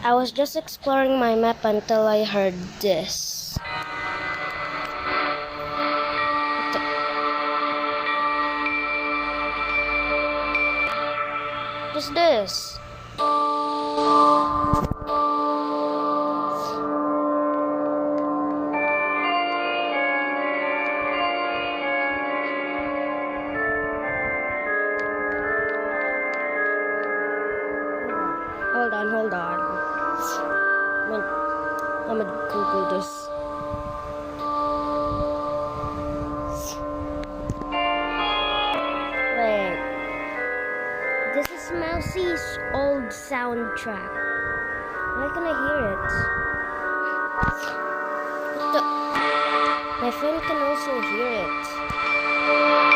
I was just exploring my map until I heard this. What's this? Hold on. I'm gonna Google this. Wait. This is Mousy's old soundtrack. Why can I hear it? My phone can also hear it.